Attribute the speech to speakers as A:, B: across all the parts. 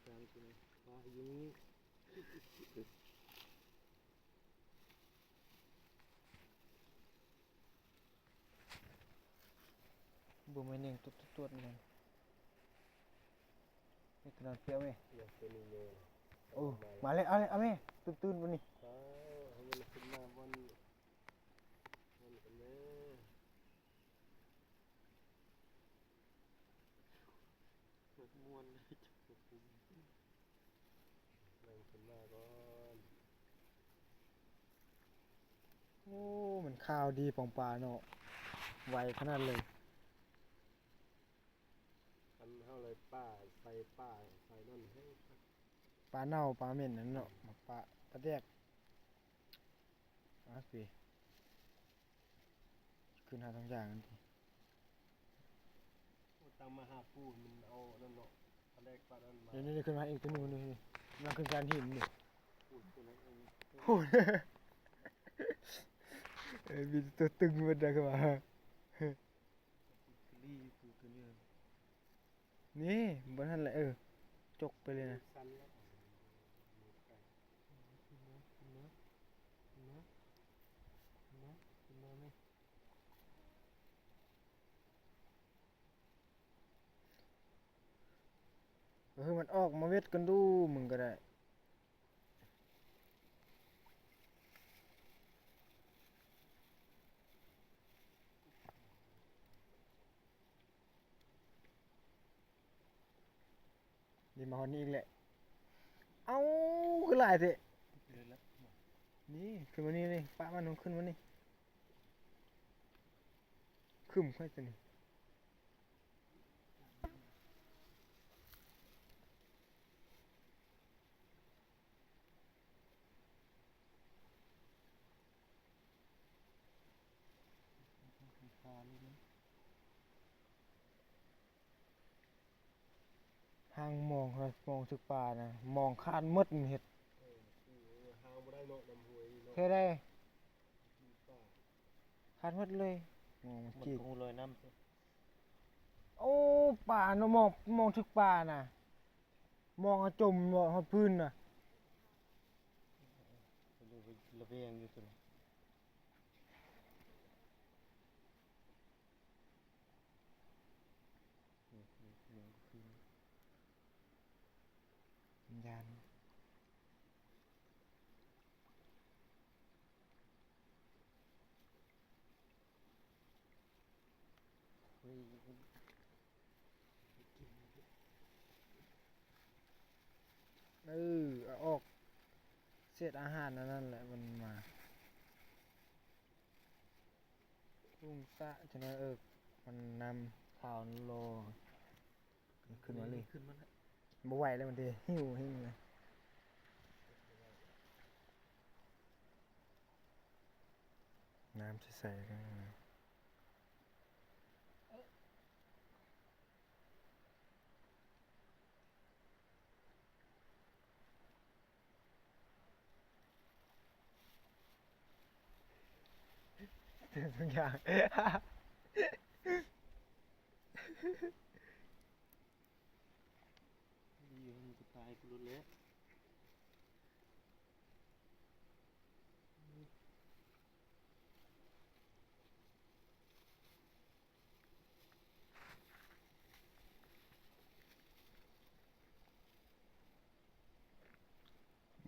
A: กลางตัวปลาอยู่นี่
B: บุ้มไอ้หนึ่งตัวเลยนี่ขนาดเปรี้ยวไหม
A: อยากเป็นเงิน
B: โอ้มาเลยเอาไหมตื่นวันนี้
A: ให้มันขึ้นมาวันกันแน่ม้วนเลยจับปุ่มนั่งขึ้นมาก่อน
B: โอ้มันข้าวดีปองปลาเนาะไวขนาดเลย
A: ทำเท่าไรป้าใส่นั่นให้
B: ปลาเน่าปลาเหม็นนั่นเนาะปลาแดกสิขึ้นหาทั้งอย่างนั่นที
A: ตังมาหาปูมันเอานั่นเนาะอันแรกปลานั่นมา
B: เดี๋ยวนี่ขึ้นมาอีกตัวหนึงเลยมาขึ้นจานหินนี่
A: ปูตัวนั้นเอง
B: โอ้ยมีตัวตึงมันได้ขึ้นมา
A: รีปูตัวนี้
B: นี่บนนั่นแหละจกไปเลยนะ
A: สั้นแล้วไหม
B: มันออกมาเวทกันดูมึงก็ได้นี่มาฮอนนี่อีกแหละเอ้าขึ้นหลายเถอะ
A: เลยละ
B: นี่ขึ้นมานี่เลยป้ามันลงขึ้นมานี่ขึ้นค่อยตัวนี้
A: ปลาเลยนะ
B: ห้างมองครับมองถึกป่านะมองคานมดเห็ด
A: หาบ่ได้เนาะน้ำห้วยเนาะ
B: เคยได้
A: ป้า
B: คานมดเลยมอง
A: มัน
B: จีบ
A: คงลอยน้ำสิ
B: โอ้ป่าเนาะมองถึกป่าน่ะมองจมมองพื้นน่ะ
A: ดูระเบียงอยู่ตัวนี้
B: ยานเอาออกเศษอาหารนั่นแหละมันมาลุงซะฉะนั้นมันนำข่าวโลขึ้นมาเลย
A: ขึ้นมาแล้ว
B: บ่ไหวแล้วมันเดหิวหิ้งเลยน้ำใสๆกันเต็มทุกอย่าง
A: อยู่มันจะตายกูรู้แล้ว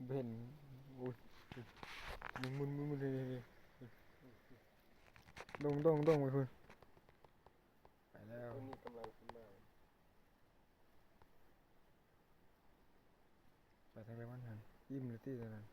B: เห็นอุ้ยมุนเลยดงไปคุณไปแล้ว
A: ตัวนี้กำลังขึ้นมา
B: ไปทางไปมันหันยิ้มเลยที่ตอนนั้น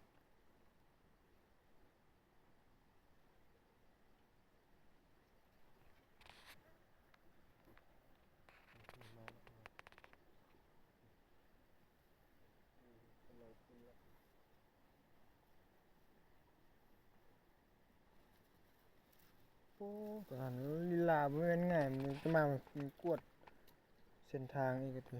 B: โอ้ตอนนั้นลีลาไม่เป็นไงมันจะมามันกวดเส้นทางอีกที